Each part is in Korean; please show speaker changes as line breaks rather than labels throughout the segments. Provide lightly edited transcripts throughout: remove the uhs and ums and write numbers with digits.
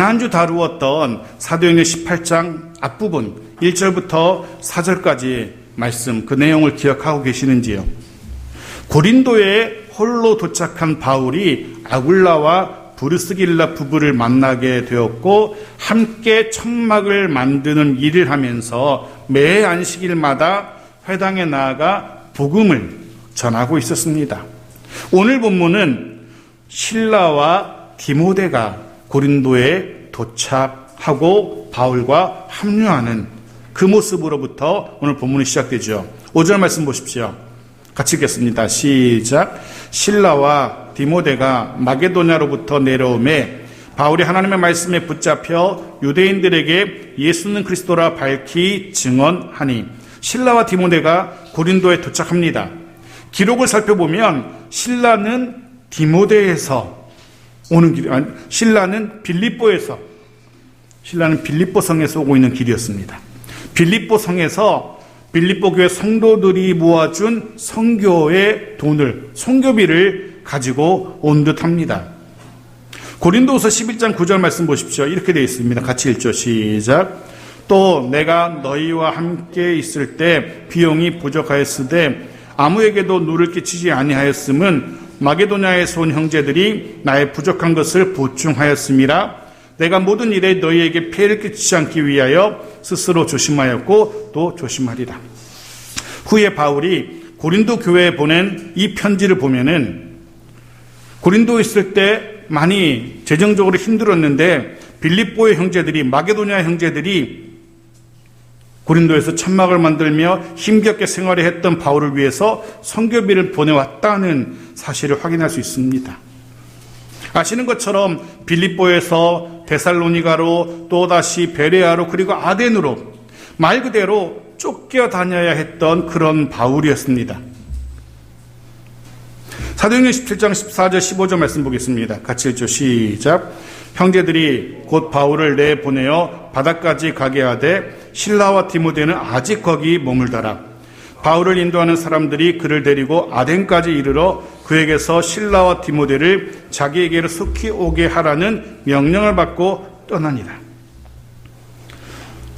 지난주 다루었던 사도행전 18장 앞부분 1절부터 4절까지 말씀, 그 내용을 기억하고 계시는지요? 고린도에 홀로 도착한 바울이 아굴라와 브리스길라 부부를 만나게 되었고 함께 천막을 만드는 일을 하면서 매 안식일마다 회당에 나아가 복음을 전하고 있었습니다. 오늘 본문은 실라와 디모데가 고린도에 도착하고 바울과 합류하는 그 모습으로부터 오늘 본문이 시작되죠. 5절 말씀 보십시오. 같이 읽겠습니다. 시작. 실라와 디모데가 마게도냐로부터 내려오매 바울이 하나님의 말씀에 붙잡혀 유대인들에게 예수는 그리스도라 밝히 증언하니 실라와 디모데가 고린도에 도착합니다. 기록을 살펴보면 실라는 디모데에서 오는 길, 신라는 빌립보에서, 신라는 빌립보 성에서 오고 있는 길이었습니다. 빌립보 성에서 빌립보 교회 성도들이 모아준 선교의 돈을, 선교비를 가지고 온 듯합니다. 고린도후서 11장 9절 말씀 보십시오. 이렇게 되어 있습니다. 같이 읽죠. 시작. 또 내가 너희와 함께 있을 때 비용이 부족하였으되 아무에게도 누를 끼치지 아니하였음은 마게도냐에서 온 형제들이 나의 부족한 것을 보충하였음이라. 내가 모든 일에 너희에게 폐를 끼치지 않기 위하여 스스로 조심하였고 또 조심하리라. 후에 바울이 고린도 교회에 보낸 이 편지를 보면은 고린도에 있을 때 많이 재정적으로 힘들었는데 빌립보의 형제들이, 마게도냐 형제들이 고린도에서 천막을 만들며 힘겹게 생활을 했던 바울을 위해서 선교비를 보내왔다는 사실을 확인할 수 있습니다. 아시는 것처럼 빌립보에서 데살로니가로 또다시 베레아로 그리고 아덴으로 말 그대로 쫓겨다녀야 했던 그런 바울이었습니다. 사도행전 17장 14절 15절 말씀 보겠습니다. 같이 읽죠. 시작. 형제들이 곧 바울을 내보내어 바다까지 가게 하되 실라와 디모데는 아직 거기 머물더라. 바울을 인도하는 사람들이 그를 데리고 아덴까지 이르러 그에게서 실라와 디모데를 자기에게로 속히 오게 하라는 명령을 받고 떠나니라.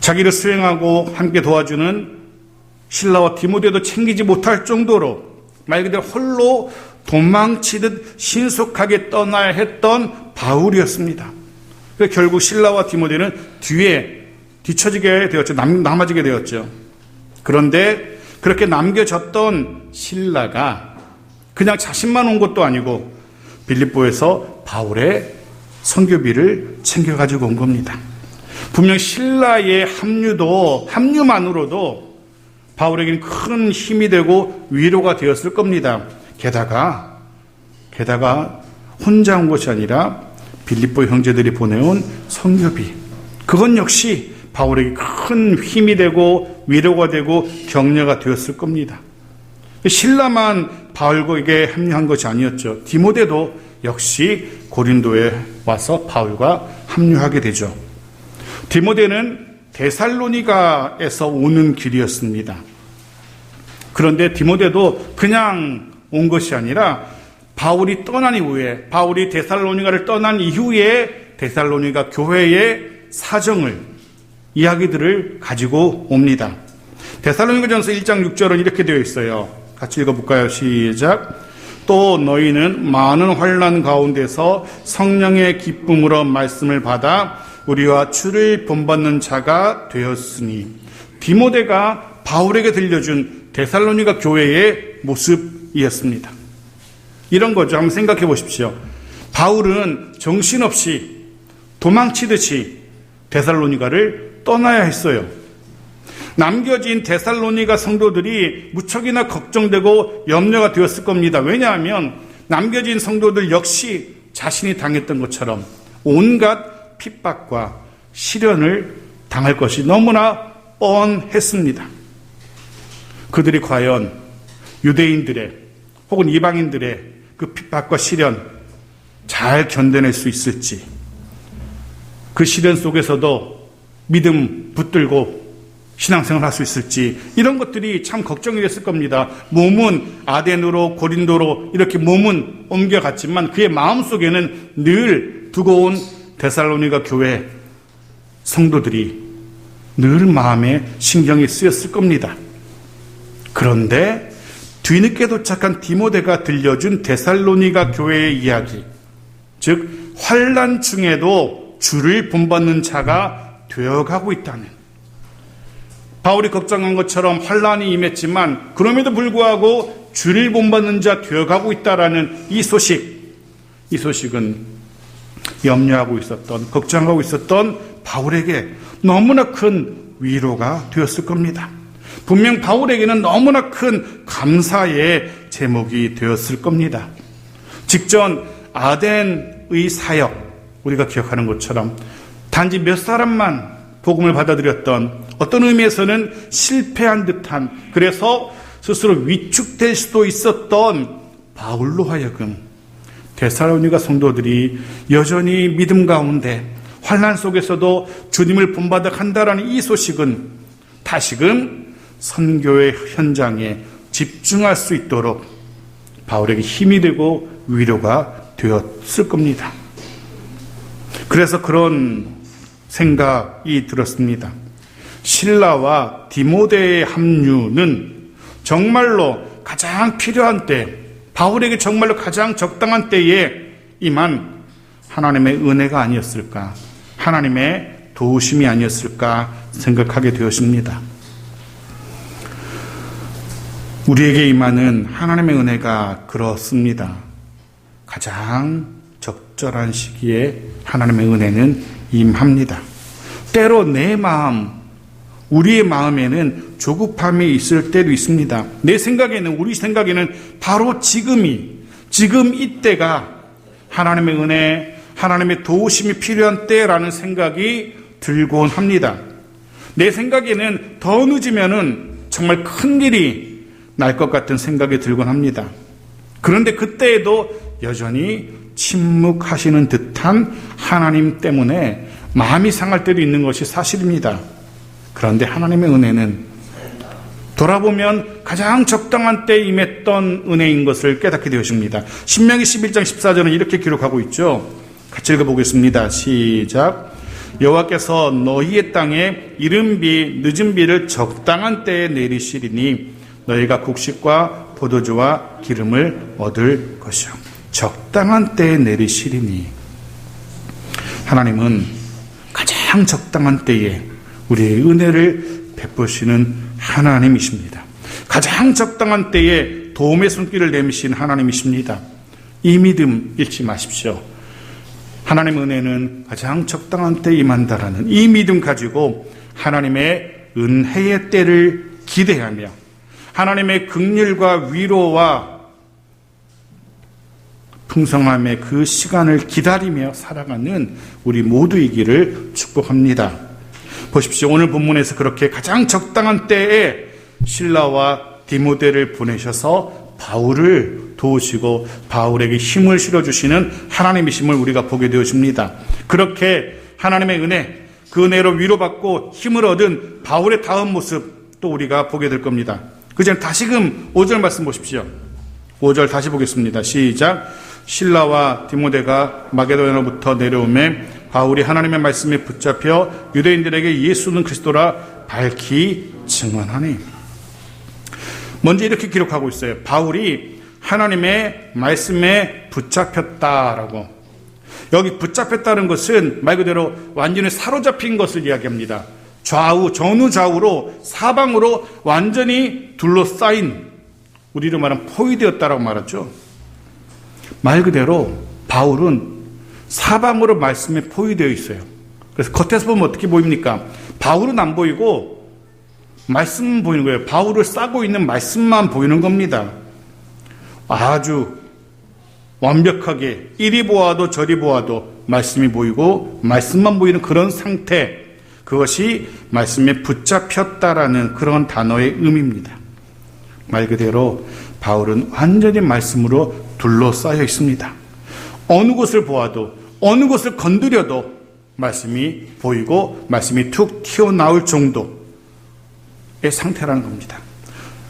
자기를 수행하고 함께 도와주는 실라와 디모데도 챙기지 못할 정도로 말 그대로 홀로 도망치듯 신속하게 떠나야 했던 바울이었습니다. 그래서 결국 실라와 디모데는 뒤처지게 되었죠. 남아지게 되었죠. 그런데 그렇게 남겨졌던 실라가 그냥 자신만 온 것도 아니고 빌립보에서 바울의 선교비를 챙겨가지고 온 겁니다. 분명 실라의 합류만으로도 바울에게는 큰 힘이 되고 위로가 되었을 겁니다. 게다가 혼자 온 것이 아니라 빌립보 형제들이 보내온 선교비, 그건 역시 바울에게 큰 힘이 되고 위로가 되고 격려가 되었을 겁니다. 실라만 바울에게 합류한 것이 아니었죠. 디모데도 역시 고린도에 와서 바울과 합류하게 되죠. 디모데는 데살로니가에서 오는 길이었습니다. 그런데 디모데도 그냥 온 것이 아니라 바울이 떠난 이후에, 바울이 데살로니가를 떠난 이후에 데살로니가 교회의 사정을, 이야기들을 가지고 옵니다. 데살로니가전서 1장 6절은 이렇게 되어 있어요. 같이 읽어볼까요? 시작. 또 너희는 많은 환난 가운데서 성령의 기쁨으로 말씀을 받아 우리와 주를 본받는 자가 되었으니. 디모데가 바울에게 들려준 데살로니가 교회의 모습이었습니다. 이런 거죠. 한번 생각해 보십시오. 바울은 정신없이 도망치듯이 데살로니가를 떠나야 했어요. 남겨진 데살로니가 성도들이 무척이나 걱정되고 염려가 되었을 겁니다. 왜냐하면 남겨진 성도들 역시 자신이 당했던 것처럼 온갖 핍박과 시련을 당할 것이 너무나 뻔했습니다. 그들이 과연 유대인들의 혹은 이방인들의 그 핍박과 시련 잘 견뎌낼 수 있을지, 그 시련 속에서도 믿음 붙들고 신앙생활 할 수 있을지, 이런 것들이 참 걱정이 됐을 겁니다. 몸은 아덴으로 고린도로 이렇게 몸은 옮겨갔지만 그의 마음속에는 늘 두고온 데살로니가 교회 성도들이 늘 마음에 신경이 쓰였을 겁니다. 그런데 뒤늦게 도착한 디모데가 들려준 데살로니가 교회의 이야기, 즉 환난 중에도 주를 본받는 자가 되어가고 있다는, 바울이 걱정한 것처럼 환난이 임했지만 그럼에도 불구하고 주를 본받는 자 되어가고 있다라는 이 소식은 염려하고 있었던, 걱정하고 있었던 바울에게 너무나 큰 위로가 되었을 겁니다. 분명 바울에게는 너무나 큰 감사의 제목이 되었을 겁니다. 직전 아덴의 사역, 우리가 기억하는 것처럼 단지 몇 사람만 복음을 받아들였던, 어떤 의미에서는 실패한 듯한, 그래서 스스로 위축될 수도 있었던 바울로 하여금 데살로니가 성도들이 여전히 믿음 가운데 환난 속에서도 주님을 본받아 간다라는 이 소식은 다시금 선교의 현장에 집중할 수 있도록 바울에게 힘이 되고 위로가 되었을 겁니다. 그래서 그런 생각이 들었습니다. 실라와 디모데의 합류는 정말로 가장 필요한 때, 바울에게 정말로 가장 적당한 때에 임한 하나님의 은혜가 아니었을까, 하나님의 도우심이 아니었을까 생각하게 되었습니다. 우리에게 임하는 하나님의 은혜가 그렇습니다. 가장 적절한 시기에 하나님의 은혜는 임합니다. 때로 내 마음, 우리의 마음에는 조급함이 있을 때도 있습니다. 내 생각에는, 우리 생각에는 바로 지금 이때가 하나님의 은혜, 하나님의 도우심이 필요한 때라는 생각이 들곤 합니다. 내 생각에는 더 늦으면은 정말 큰일이 날 것 같은 생각이 들곤 합니다. 그런데 그때에도 여전히 침묵하시는 듯한 하나님 때문에 마음이 상할 때도 있는 것이 사실입니다. 그런데 하나님의 은혜는 돌아보면 가장 적당한 때에 임했던 은혜인 것을 깨닫게 되었습니다. 신명기 11장 14절은 이렇게 기록하고 있죠. 같이 읽어보겠습니다. 시작. 여호와께서 너희의 땅에 이른 비 늦은 비를 적당한 때에 내리시리니 너희가 곡식과 포도주와 기름을 얻을 것이요. 적당한 때에 내리시리니, 하나님은 가장 적당한 때에 우리의 은혜를 베푸시는 하나님이십니다. 가장 적당한 때에 도움의 손길을 내미신 하나님이십니다. 이 믿음 잃지 마십시오. 하나님의 은혜는 가장 적당한 때에 임한다라는 이 믿음 가지고 하나님의 은혜의 때를 기대하며 하나님의 긍휼과 위로와 풍성함의 그 시간을 기다리며 살아가는 우리 모두이기를 축복합니다. 보십시오. 오늘 본문에서 그렇게 가장 적당한 때에 실라와 디모데를 보내셔서 바울을 도우시고 바울에게 힘을 실어주시는 하나님이심을 우리가 보게 되어집니다. 그렇게 하나님의 은혜, 그 은혜로 위로받고 힘을 얻은 바울의 다음 모습 또 우리가 보게 될 겁니다. 그 전에 다시금 5절 말씀 보십시오. 5절 다시 보겠습니다. 시작. 실라와 디모데가 마게도냐로부터 내려오매 바울이 하나님의 말씀에 붙잡혀 유대인들에게 예수는 그리스도라 밝히 증언하니. 먼저 이렇게 기록하고 있어요. 바울이 하나님의 말씀에 붙잡혔다라고. 여기 붙잡혔다는 것은 말 그대로 완전히 사로잡힌 것을 이야기합니다. 좌우, 전후좌우로 사방으로 완전히 둘러싸인, 우리로 말하면 포위되었다라고 말하죠. 말 그대로 바울은 사방으로 말씀에 포위되어 있어요. 그래서 겉에서 보면 어떻게 보입니까? 바울은 안 보이고 말씀만 보이는 거예요. 바울을 싸고 있는 말씀만 보이는 겁니다. 아주 완벽하게 이리 보아도 저리 보아도 말씀이 보이고 말씀만 보이는 그런 상태, 그것이 말씀에 붙잡혔다라는 그런 단어의 의미입니다. 말 그대로 바울은 완전히 말씀으로 둘러싸여 있습니다. 어느 곳을 보아도, 어느 곳을 건드려도 말씀이 보이고 말씀이 툭 튀어나올 정도의 상태라는 겁니다.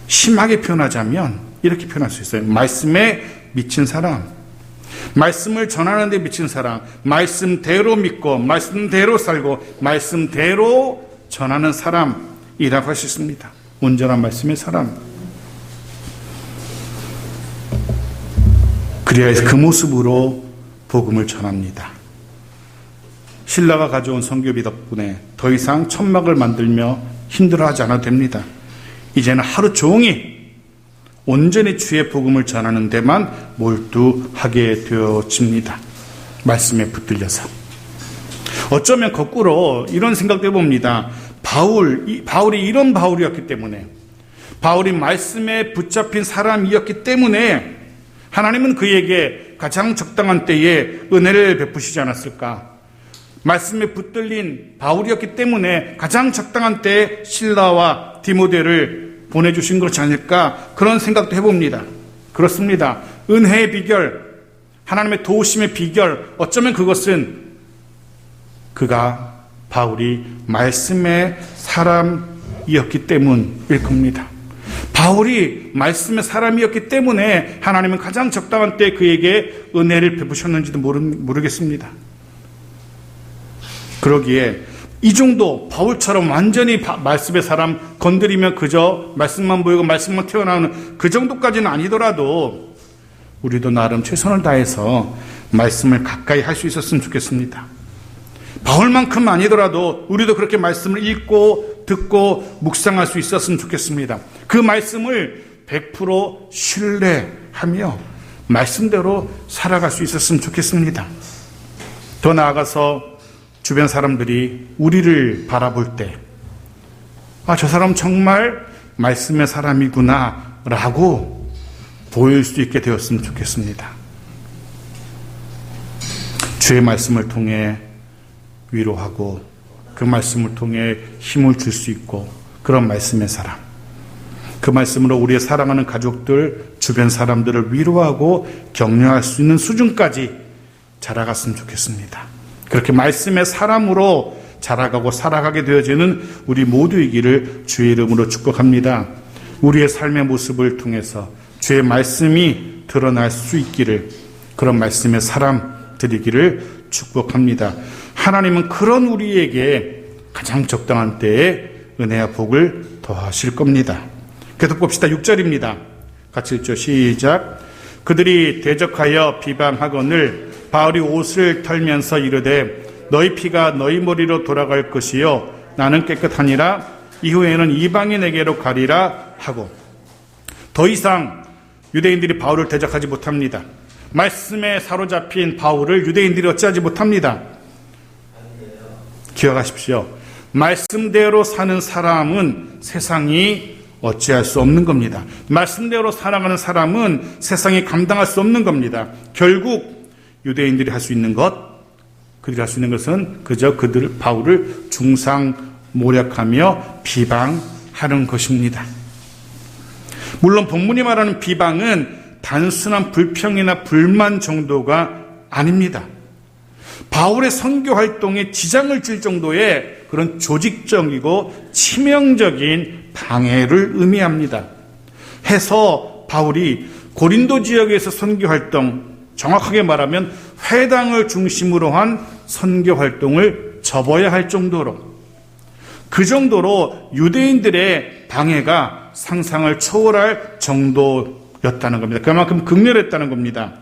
심하게 표현하자면 이렇게 표현할 수 있어요. 말씀에 미친 사람. 말씀을 전하는 데 미친 사랑, 말씀대로 믿고 말씀대로 살고 말씀대로 전하는 사람이라고 할 수 있습니다. 온전한 말씀의 사람. 그래야 그 모습으로 복음을 전합니다. 신라가 가져온 선교비 덕분에 더 이상 천막을 만들며 힘들어하지 않아도 됩니다. 이제는 하루 종일 온전히 주의 복음을 전하는 데만 몰두하게 되어집니다. 말씀에 붙들려서. 어쩌면 거꾸로 이런 생각도 해봅니다. 바울이 이런 바울이었기 때문에, 바울이 말씀에 붙잡힌 사람이었기 때문에 하나님은 그에게 가장 적당한 때에 은혜를 베푸시지 않았을까? 말씀에 붙들린 바울이었기 때문에 가장 적당한 때에 실라와 디모데를 보내주신 것이 아닐까? 그런 생각도 해봅니다. 그렇습니다. 은혜의 비결, 하나님의 도우심의 비결, 어쩌면 그것은 바울이 말씀의 사람이었기 때문일 겁니다. 바울이 말씀의 사람이었기 때문에 하나님은 가장 적당한 때에 그에게 은혜를 베푸셨는지도 모르겠습니다. 그러기에 이 정도 바울처럼 완전히 말씀의 사람 건드리면 그저 말씀만 보이고 말씀만 튀어나오는 그 정도까지는 아니더라도 우리도 나름 최선을 다해서 말씀을 가까이 할 수 있었으면 좋겠습니다. 바울만큼 아니더라도 우리도 그렇게 말씀을 읽고 듣고 묵상할 수 있었으면 좋겠습니다. 그 말씀을 100% 신뢰하며 말씀대로 살아갈 수 있었으면 좋겠습니다. 더 나아가서 주변 사람들이 우리를 바라볼 때, 저 사람 정말 말씀의 사람이구나 라고 보일 수 있게 되었으면 좋겠습니다. 주의 말씀을 통해 위로하고 그 말씀을 통해 힘을 줄 수 있고, 그런 말씀의 사람, 그 말씀으로 우리의 사랑하는 가족들, 주변 사람들을 위로하고 격려할 수 있는 수준까지 자라갔으면 좋겠습니다. 그렇게 말씀의 사람으로 자라가고 살아가게 되어지는 우리 모두이기를 주의 이름으로 축복합니다. 우리의 삶의 모습을 통해서 주의 말씀이 드러날 수 있기를, 그런 말씀의 사람 되기를 축복합니다. 하나님은 그런 우리에게 가장 적당한 때에 은혜와 복을 더하실 겁니다. 계속 봅시다. 6절입니다. 같이 읽죠. 시작. 그들이 대적하여 비방하거늘 바울이 옷을 털면서 이르되 너희 피가 너희 머리로 돌아갈 것이요 나는 깨끗하니라. 이후에는 이방인에게로 가리라 하고. 더 이상 유대인들이 바울을 대적하지 못합니다. 말씀에 사로잡힌 바울을 유대인들이 어찌하지 못합니다. 기억하십시오. 말씀대로 사는 사람은 세상이 어찌할 수 없는 겁니다. 말씀대로 살아가는 사람은 세상이 감당할 수 없는 겁니다. 결국 유대인들이 할 수 있는 것, 그들이 할 수 있는 것은 그저 바울을 중상모략하며 비방하는 것입니다. 물론 본문이 말하는 비방은 단순한 불평이나 불만 정도가 아닙니다. 바울의 선교 활동에 지장을 줄 정도의 그런 조직적이고 치명적인 방해를 의미합니다. 해서 바울이 고린도 지역에서 선교 활동, 정확하게 말하면 회당을 중심으로 한 선교 활동을 접어야 할 정도로, 그 정도로 유대인들의 방해가 상상을 초월할 정도였다는 겁니다. 그만큼 극렬했다는 겁니다.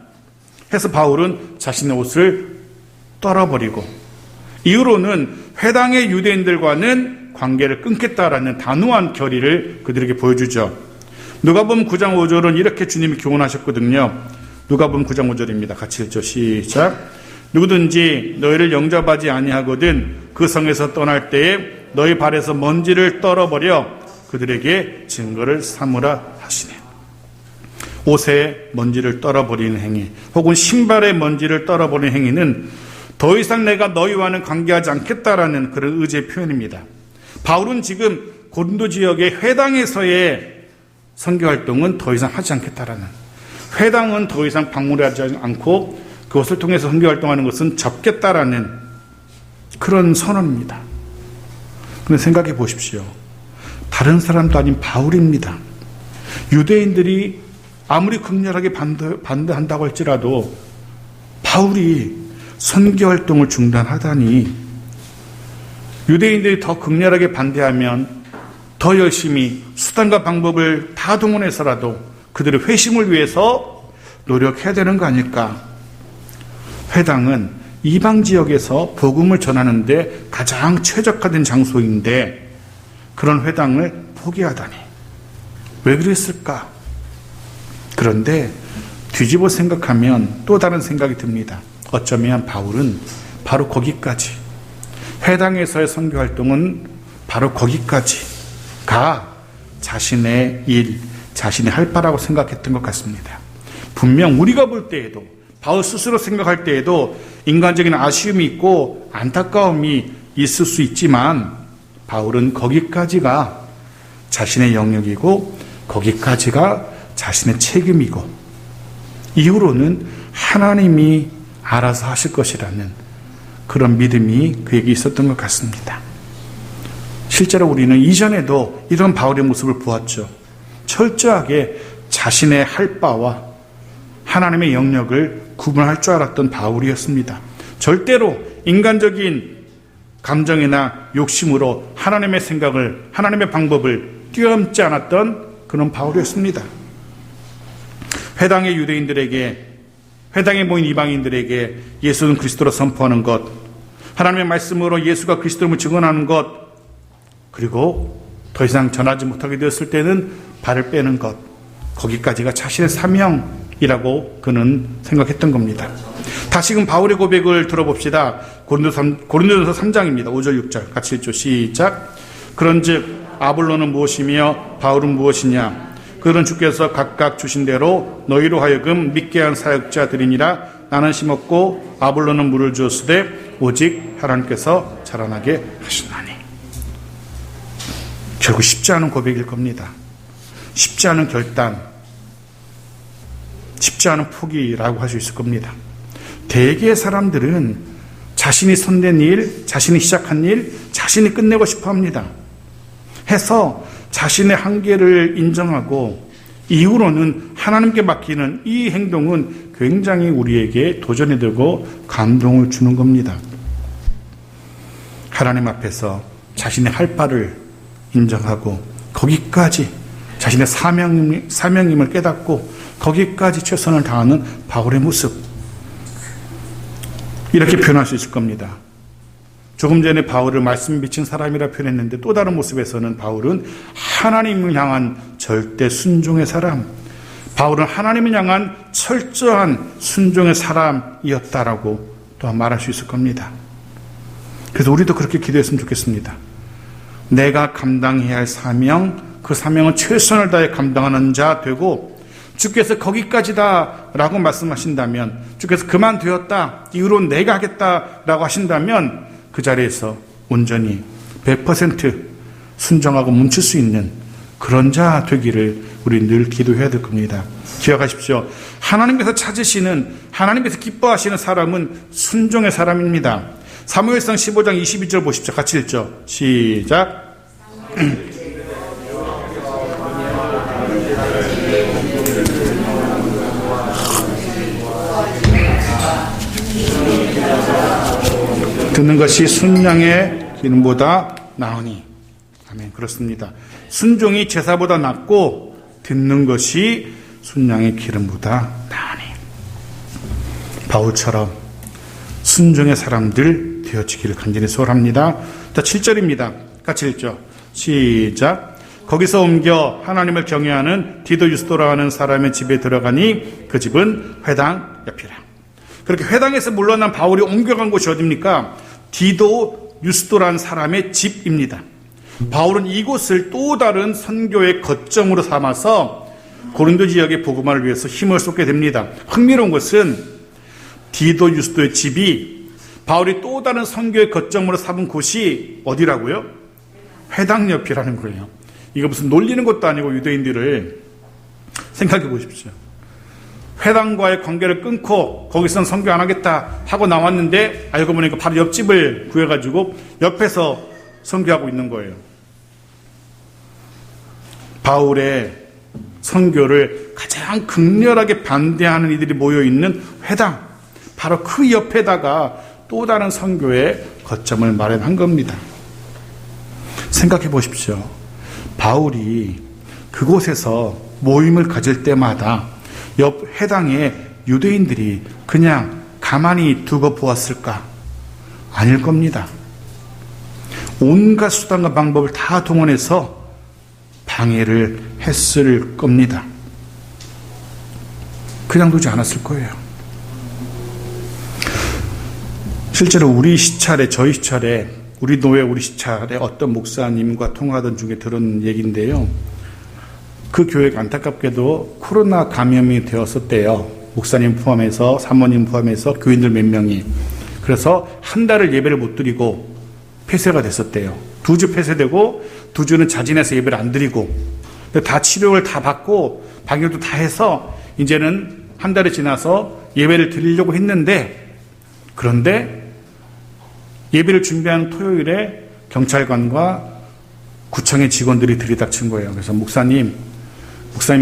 해서 바울은 자신의 옷을 떨어버리고, 이후로는 회당의 유대인들과는 관계를 끊겠다라는 단호한 결의를 그들에게 보여주죠. 누가복음 9장 5절은 이렇게 주님이 교훈하셨거든요. 누가복음 9장 5절입니다. 같이 읽죠. 시작. 누구든지 너희를 영접하지 아니하거든 그 성에서 떠날 때에 너희 발에서 먼지를 떨어버려 그들에게 증거를 삼으라 하시네. 옷에 먼지를 떨어버리는 행위, 혹은 신발에 먼지를 떨어버리는 행위는 더 이상 내가 너희와는 관계하지 않겠다라는 그런 의지의 표현입니다. 바울은 지금 고린도 지역의 회당에서의 선교활동은 더 이상 하지 않겠다라는, 회당은 더 이상 방문하지 않고 그것을 통해서 선교활동하는 것은 접겠다라는 그런 선언입니다. 그런데 생각해 보십시오. 다른 사람도 아닌 바울입니다. 유대인들이 아무리 극렬하게 반대한다고 할지라도 바울이 선교 활동을 중단하다니 유대인들이 더 극렬하게 반대하면 더 열심히 수단과 방법을 다 동원해서라도 그들의 회심을 위해서 노력해야 되는 거 아닐까? 회당은 이방 지역에서 복음을 전하는데 가장 최적화된 장소인데 그런 회당을 포기하다니 왜 그랬을까? 그런데 뒤집어 생각하면 또 다른 생각이 듭니다. 어쩌면 바울은 바로 거기까지, 회당에서의 선교 활동은 바로 거기까지가 자신의 일, 자신의 할 바라고 생각했던 것 같습니다. 분명 우리가 볼 때에도, 바울 스스로 생각할 때에도 인간적인 아쉬움이 있고 안타까움이 있을 수 있지만 바울은 거기까지가 자신의 영역이고 거기까지가 자신의 책임이고 이후로는 하나님이 알아서 하실 것이라는 그런 믿음이 그에게 있었던 것 같습니다. 실제로 우리는 이전에도 이런 바울의 모습을 보았죠. 철저하게 자신의 할 바와 하나님의 영역을 구분할 줄 알았던 바울이었습니다. 절대로 인간적인 감정이나 욕심으로 하나님의 생각을, 하나님의 방법을 뛰어넘지 않았던 그런 바울이었습니다. 회당의 유대인들에게, 회당에 모인 이방인들에게 예수는 그리스도로 선포하는 것, 하나님의 말씀으로 예수가 그리스도를 증언하는 것, 그리고 더 이상 전하지 못하게 되었을 때는 발을 빼는 것, 거기까지가 자신의 사명이라고 그는 생각했던 겁니다. 다시금 바울의 고백을 들어봅시다. 고린도전서 3장입니다. 5절 6절 같이 읽죠. 시작. 그런즉 아볼로는 무엇이며 바울은 무엇이냐? 그들은 주께서 각각 주신 대로 너희로 하여금 믿게 한 사역자들이니라. 나는 심었고 아볼로는 물을 주었으되 오직 하나님께서 자라나게 하시나니. 결국 쉽지 않은 고백일 겁니다. 쉽지 않은 결단, 쉽지 않은 포기라고 할 수 있을 겁니다. 대개의 사람들은 자신이 손댄 일, 자신이 시작한 일, 자신이 끝내고 싶어 합니다. 해서 자신의 한계를 인정하고 이후로는 하나님께 맡기는 이 행동은 굉장히 우리에게 도전이 되고 감동을 주는 겁니다. 하나님 앞에서 자신의 할 바를 인정하고 거기까지 자신의 사명임을 깨닫고 거기까지 최선을 다하는 바울의 모습, 이렇게 표현할 수 있을 겁니다. 조금 전에 바울을 말씀 비친 사람이라 표현했는데 또 다른 모습에서는 바울은 하나님을 향한 절대 순종의 사람, 바울은 하나님을 향한 철저한 순종의 사람이었다라고 또한 말할 수 있을 겁니다. 그래서 우리도 그렇게 기도했으면 좋겠습니다. 내가 감당해야 할 사명, 그 사명은 최선을 다해 감당하는 자 되고 주께서 거기까지다 라고 말씀하신다면, 주께서 그만되었다, 이후로는 내가 하겠다라고 하신다면 그 자리에서 온전히 100% 순종하고 멈출 수 있는 그런 자 되기를 우리 늘 기도해야 될 겁니다. 기억하십시오. 하나님께서 찾으시는, 하나님께서 기뻐하시는 사람은 순종의 사람입니다. 사무엘상 15장 22절 보십시오. 같이 읽죠. 시작. 듣는 것이 순양의 기름보다 나으니. 아멘. 그렇습니다. 순종이 제사보다 낫고 듣는 것이 순양의 기름보다 나으니. 바울처럼 순종의 사람들 되어지기를 간절히 소원합니다. 자, 7절입니다. 같이 읽죠. 시작. 거기서 옮겨 하나님을 경외하는 디도 유스도라 하는 사람의 집에 들어가니 그 집은 회당 옆이라. 그렇게 회당에서 물러난 바울이 옮겨간 곳이 어디입니까? 디도 유스도라는 사람의 집입니다. 바울은 이곳을 또 다른 선교의 거점으로 삼아서 고린도 지역의 복음화를 위해서 힘을 쏟게 됩니다. 흥미로운 것은 디도 유스도의 집이 바울이 또 다른 선교의 거점으로 삼은 곳이 어디라고요? 회당 옆이라는 거예요. 이거 무슨 놀리는 것도 아니고 유대인들을 생각해 보십시오. 회당과의 관계를 끊고 거기서는 선교 안 하겠다 하고 나왔는데 알고 보니까 바로 옆집을 구해가지고 옆에서 선교하고 있는 거예요. 바울의 선교를 가장 극렬하게 반대하는 이들이 모여있는 회당, 바로 그 옆에다가 또 다른 선교의 거점을 마련한 겁니다. 생각해 보십시오. 바울이 그곳에서 모임을 가질 때마다 옆 해당의 유대인들이 그냥 가만히 두고 보았을까? 아닐 겁니다. 온갖 수단과 방법을 다 동원해서 방해를 했을 겁니다. 그냥 두지 않았을 거예요. 실제로 우리 시찰에, 저희 시찰에, 우리 노회 우리 시찰에 어떤 목사님과 통화하던 중에 들은 얘기인데요. 그 교회가 안타깝게도 코로나 감염이 되었었대요. 목사님 포함해서, 사모님 포함해서 교인들 몇 명이. 그래서 한 달을 예배를 못 드리고 폐쇄가 됐었대요. 2주 폐쇄되고 2주는 자진해서 예배를 안 드리고 다 치료를 다 받고 방역도 다 해서 이제는 한 달이 지나서 예배를 드리려고 했는데, 그런데 예배를 준비하는 토요일에 경찰관과 구청의 직원들이 들이닥친 거예요. 그래서 목사님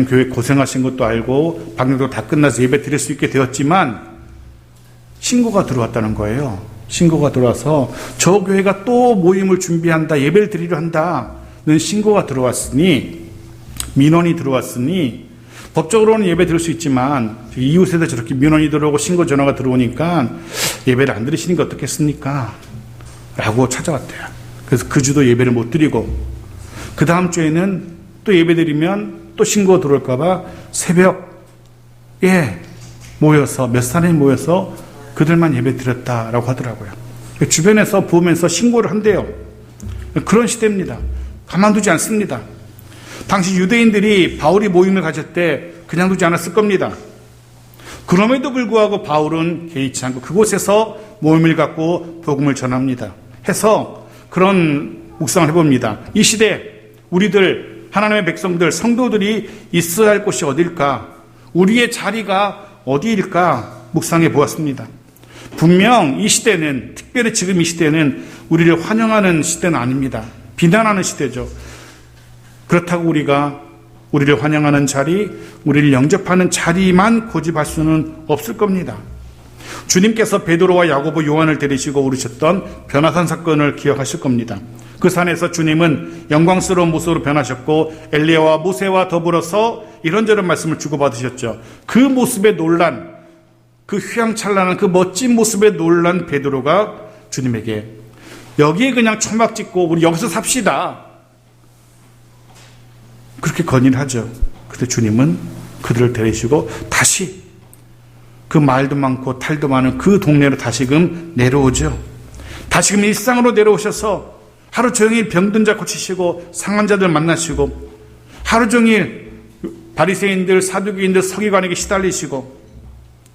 교회 고생하신 것도 알고 방역도 다 끝나서 예배 드릴 수 있게 되었지만 신고가 들어왔다는 거예요. 신고가 들어와서 저 교회가 또 모임을 준비한다, 예배를 드리려 한다는 신고가 들어왔으니, 민원이 들어왔으니 법적으로는 예배 드릴 수 있지만 이웃에도 저렇게 민원이 들어오고 신고 전화가 들어오니까 예배를 안 드리시는 게 어떻겠습니까? 라고 찾아왔대요. 그래서 그 주도 예배를 못 드리고 그 다음 주에는 또 예배 드리면 또 신고가 들어올까 봐 새벽에 모여서 몇 사람이 모여서 그들만 예배 드렸다라고 하더라고요. 주변에서 보면서 신고를 한대요. 그런 시대입니다. 가만두지 않습니다. 당시 유대인들이 바울이 모임을 가질 때 그냥 두지 않았을 겁니다. 그럼에도 불구하고 바울은 개의치 않고 그곳에서 모임을 갖고 복음을 전합니다. 해서 그런 묵상을 해봅니다. 이 시대 우리들 하나님의 백성들, 성도들이 있어야 할 곳이 어딜까? 우리의 자리가 어디일까? 묵상해 보았습니다. 분명 이 시대는, 특별히 지금 이 시대는 우리를 환영하는 시대는 아닙니다. 비난하는 시대죠. 그렇다고 우리가 우리를 환영하는 자리, 우리를 영접하는 자리만 고집할 수는 없을 겁니다. 주님께서 베드로와 야고보, 요한을 데리시고 오르셨던 변화산 사건을 기억하실 겁니다. 그 산에서 주님은 영광스러운 모습으로 변하셨고 엘리야와 모세와 더불어서 이런저런 말씀을 주고받으셨죠. 그 모습에 놀란, 그 휘황찬란한 그 멋진 모습에 놀란 베드로가 주님에게 여기에 그냥 초막 짓고 우리 여기서 삽시다, 그렇게 건의를 하죠. 그런데 주님은 그들을 데리시고 다시 그 말도 많고 탈도 많은 그 동네로 다시금 내려오죠. 다시금 일상으로 내려오셔서 하루 종일 병든 자 고치시고 상한 자들 만나시고 하루 종일 바리새인들, 사두개인들, 서기관에게 시달리시고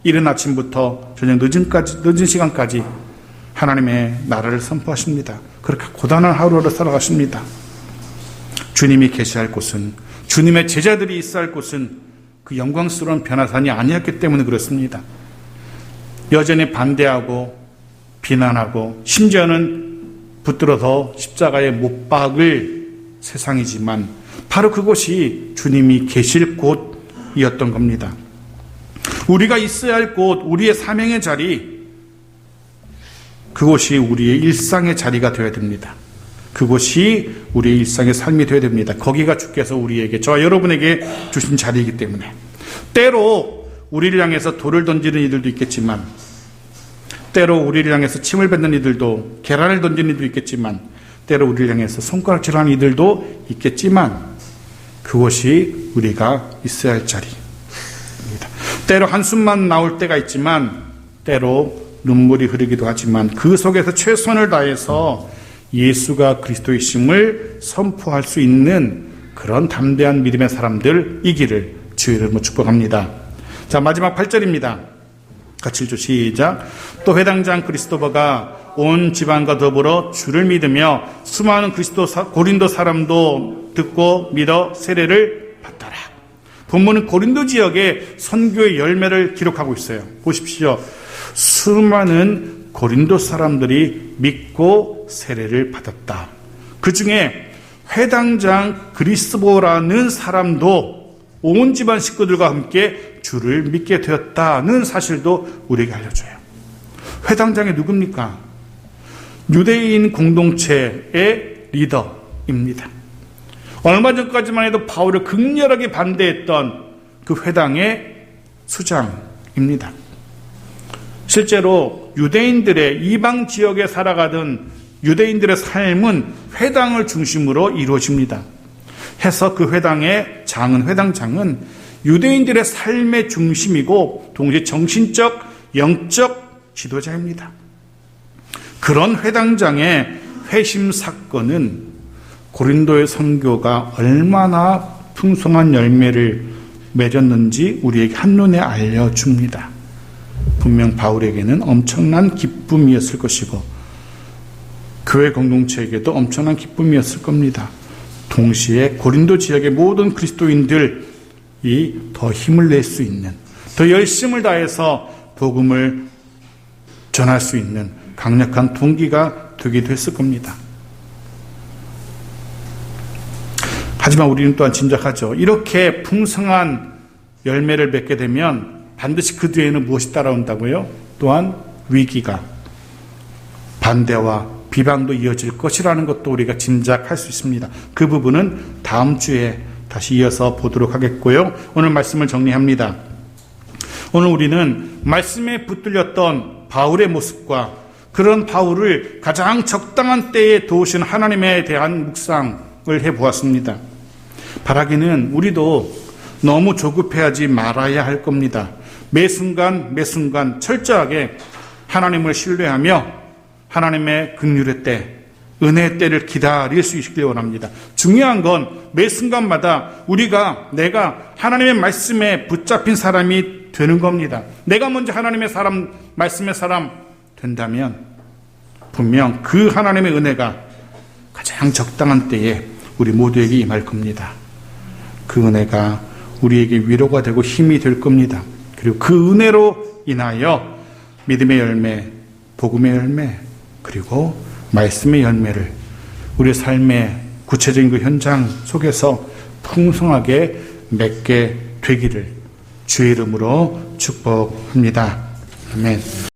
이른 아침부터 저녁 늦은 시간까지 하나님의 나라를 선포하십니다. 그렇게 고단한 하루를 살아가십니다. 주님이 계시할 곳은, 주님의 제자들이 있어야 할 곳은 그 영광스러운 변화산이 아니었기 때문에 그렇습니다. 여전히 반대하고 비난하고 심지어는 붙들어서 십자가에 못 박을 세상이지만 바로 그곳이 주님이 계실 곳이었던 겁니다. 우리가 있어야 할 곳, 우리의 사명의 자리, 그곳이 우리의 일상의 자리가 되어야 됩니다. 그곳이 우리의 일상의 삶이 되어야 됩니다. 거기가 주께서 우리에게, 저와 여러분에게 주신 자리이기 때문에. 때로 우리를 향해서 돌을 던지는 이들도 있겠지만, 때로 우리를 향해서 침을 뱉는 이들도, 계란을 던지는 이들도 있겠지만, 때로 우리를 향해서 손가락질하는 이들도 있겠지만, 그것이 우리가 있어야 할 자리입니다. 때로 한숨만 나올 때가 있지만, 때로 눈물이 흐르기도 하지만, 그 속에서 최선을 다해서 예수가 그리스도이심을 선포할 수 있는 그런 담대한 믿음의 사람들이기를 주의 이름으로 축복합니다. 자, 마지막 8절입니다. 같이 읽죠. 시작. 또 회당장 그리스도버가 온 지방과 더불어 주를 믿으며 수많은 고린도 사람도 듣고 믿어 세례를 받더라. 본문은 고린도 지역의 선교의 열매를 기록하고 있어요. 보십시오. 수많은 고린도 사람들이 믿고 세례를 받았다. 그 중에 회당장 그리스도라는 사람도 온 집안 식구들과 함께 주를 믿게 되었다는 사실도 우리에게 알려줘요. 회당장이 누굽니까? 유대인 공동체의 리더입니다. 얼마 전까지만 해도 바울을 극렬하게 반대했던 그 회당의 수장입니다. 실제로 유대인들의 이방 지역에 살아가던 유대인들의 삶은 회당을 중심으로 이루어집니다. 해서 그 회당의 장은, 회당장은 유대인들의 삶의 중심이고 동시에 정신적, 영적 지도자입니다. 그런 회당장의 회심 사건은 고린도의 선교가 얼마나 풍성한 열매를 맺었는지 우리에게 한눈에 알려줍니다. 분명 바울에게는 엄청난 기쁨이었을 것이고 교회 공동체에게도 엄청난 기쁨이었을 겁니다. 동시에 고린도 지역의 모든 그리스도인들이 더 힘을 낼 수 있는, 더 열심을 다해서 복음을 전할 수 있는 강력한 동기가 되기도 했을 겁니다. 하지만 우리는 또한 짐작하죠. 이렇게 풍성한 열매를 맺게 되면 반드시 그 뒤에는 무엇이 따라온다고요? 또한 위기가, 반대와 비방도 이어질 것이라는 것도 우리가 짐작할 수 있습니다. 그 부분은 다음 주에 다시 이어서 보도록 하겠고요. 오늘 말씀을 정리합니다. 오늘 우리는 말씀에 붙들렸던 바울의 모습과 그런 바울을 가장 적당한 때에 도우신 하나님에 대한 묵상을 해보았습니다. 바라기는 우리도 너무 조급해하지 말아야 할 겁니다. 매 순간 철저하게 하나님을 신뢰하며 하나님의 긍휼의 때, 은혜의 때를 기다릴 수 있기를 원합니다. 중요한 건 매 순간마다 내가 하나님의 말씀에 붙잡힌 사람이 되는 겁니다. 내가 먼저 하나님의 사람, 말씀의 사람 된다면 분명 그 하나님의 은혜가 가장 적당한 때에 우리 모두에게 임할 겁니다. 그 은혜가 우리에게 위로가 되고 힘이 될 겁니다. 그리고 그 은혜로 인하여 믿음의 열매, 복음의 열매, 그리고 말씀의 열매를 우리 삶의 구체적인 그 현장 속에서 풍성하게 맺게 되기를 주의 이름으로 축복합니다. 아멘.